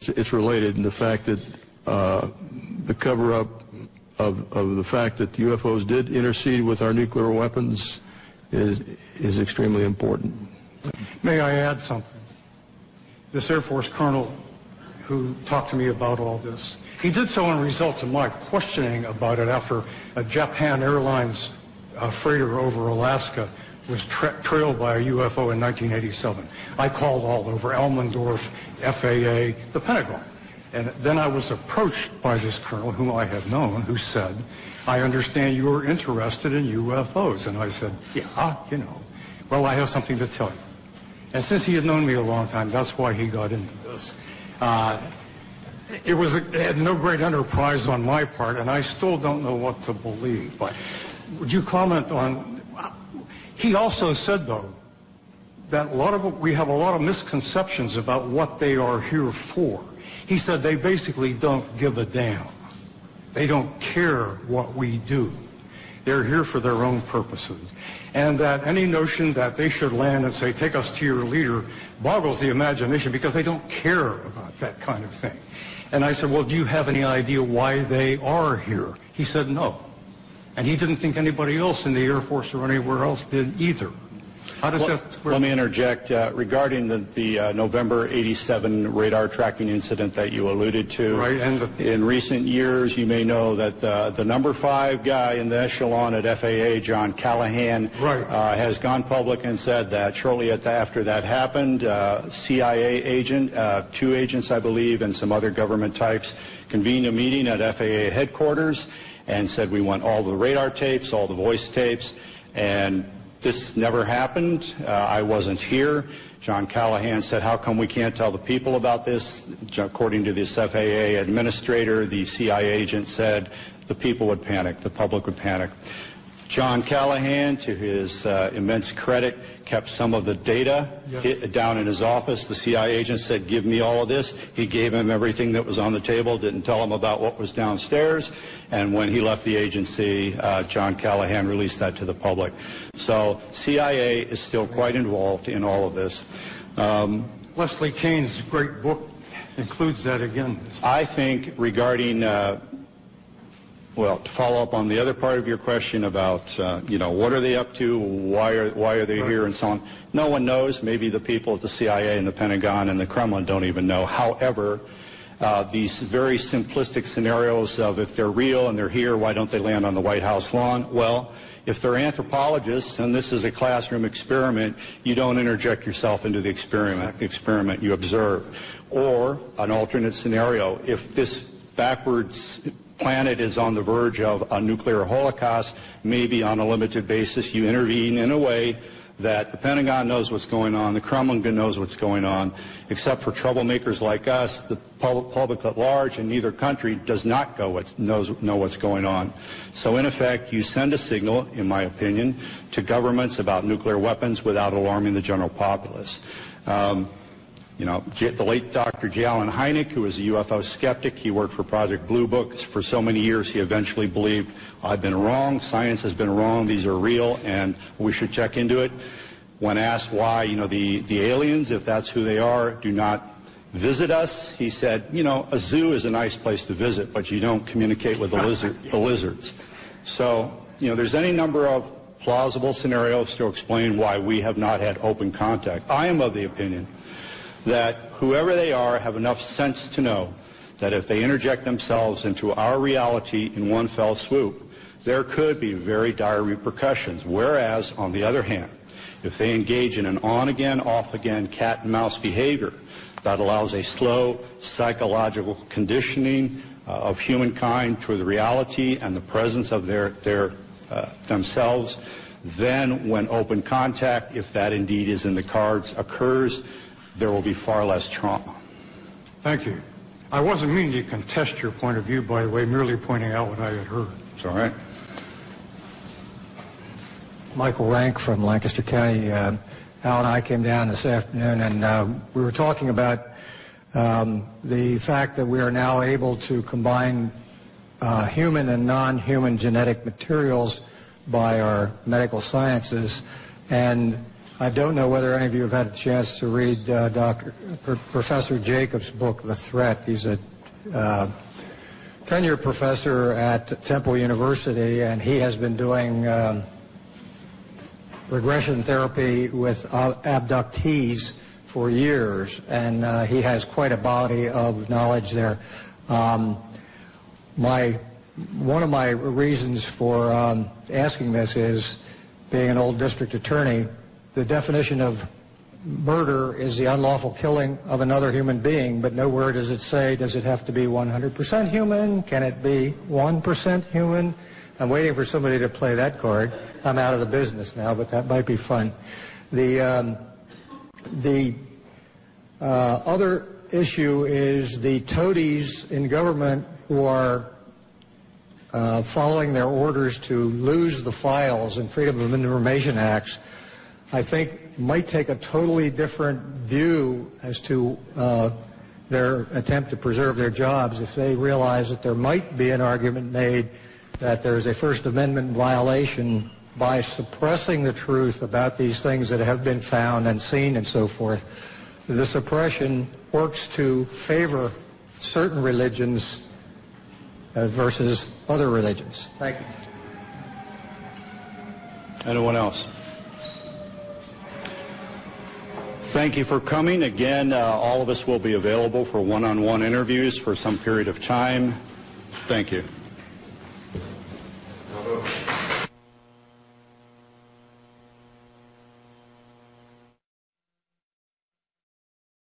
It's related in the fact that the cover-up of the fact that UFOs did intercede with our nuclear weapons is extremely important. May I add something? This Air Force colonel who talked to me about all this, he did so in result to my questioning about it after a Japan Airlines freighter over Alaska was trailed by a UFO in 1987. I called all over Elmendorf, FAA, the Pentagon. And then I was approached by this colonel whom I had known who said, I understand you are interested in UFOs. And I said, yeah, you know. Well, I have something to tell you. And since he had known me a long time, that's why he got into this. It had no great enterprise on my part, and I still don't know what to believe. But would you comment on... He also said, though, that we have a lot of misconceptions about what they are here for. He said they basically don't give a damn. They don't care what we do. They're here for their own purposes. And that any notion that they should land and say, take us to your leader, boggles the imagination because they don't care about that kind of thing. And I said, well, do you have any idea why they are here? He said, no. And he didn't think anybody else in the Air Force or anywhere else did either. How does that work? Let me interject regarding the November 87 radar tracking incident that you alluded to. Right. And in recent years, you may know that the number 5 guy in the echelon at FAA, John Callahan, has gone public and said that shortly after that happened, CIA agent, 2 agents, I believe, and some other government types convened a meeting at FAA headquarters and said we want all the radar tapes, all the voice tapes, and this never happened. I wasn't here. John Callahan said, how come we can't tell the people about this? According to this FAA administrator, the CIA agent said the people would panic, the public would panic. John Callahan, to his immense credit, kept some of the data down in his office. The CIA agent said, give me all of this. He gave him everything that was on the table, didn't tell him about what was downstairs. And when he left the agency, John Callahan released that to the public. So CIA is still quite involved in all of this. Leslie Kane's great book includes that again. I think regarding... well, to follow up on the other part of your question about, what are they up to, why are they here, and so on. No one knows. Maybe the people at the CIA and the Pentagon and the Kremlin don't even know. However, these very simplistic scenarios of if they're real and they're here, why don't they land on the White House lawn? Well, if they're anthropologists and this is a classroom experiment, you don't interject yourself into the experiment you observe. Or an alternate scenario, if this backwards planet is on the verge of a nuclear holocaust, maybe on a limited basis you intervene in a way that the Pentagon knows what's going on, the Kremlin knows what's going on, except for troublemakers like us, the public at large in neither country does not know what's going on. So in effect, you send a signal, in my opinion, to governments about nuclear weapons without alarming the general populace. The late Dr. J. Allen Hynek, who was a UFO skeptic, he worked for Project Blue Book for so many years, he eventually believed, I've been wrong, science has been wrong, these are real, and we should check into it. When asked why, the aliens, if that's who they are, do not visit us, he said, a zoo is a nice place to visit, but you don't communicate with the lizards. So, there's any number of plausible scenarios to explain why we have not had open contact. I am of the opinion that whoever they are have enough sense to know that if they interject themselves into our reality in one fell swoop, there could be very dire repercussions. Whereas, on the other hand, if they engage in an on-again, off-again cat-and-mouse behavior that allows a slow psychological conditioning of humankind to the reality and the presence of themselves, then when open contact, if that indeed is in the cards, occurs, there will be far less trauma. Thank you. I wasn't meaning to contest your point of view, by the way, merely pointing out what I had heard. It's all right. Michael Rank from Lancaster County. Al and I came down this afternoon, and we were talking about the fact that we are now able to combine human and non-human genetic materials by our medical sciences. And I don't know whether any of you have had a chance to read Professor Jacobs' book, The Threat. He's a tenured professor at Temple University, and he has been doing regression therapy with abductees for years, and he has quite a body of knowledge there. One of my reasons for asking this is, being an old district attorney, the definition of murder is the unlawful killing of another human being, but nowhere does it say, does it have to be 100% human? Can it be 1% human? I'm waiting for somebody to play that card. I'm out of the business now, but that might be fun. The other issue is the toadies in government who are following their orders to lose the files in Freedom of Information Acts, I think might take a totally different view as to their attempt to preserve their jobs if they realize that there might be an argument made that there's a First Amendment violation by suppressing the truth about these things that have been found and seen and so forth. The suppression works to favor certain religions versus other religions. Thank you. Anyone else? Thank you for coming. Again, all of us will be available for one-on-one interviews for some period of time. Thank you.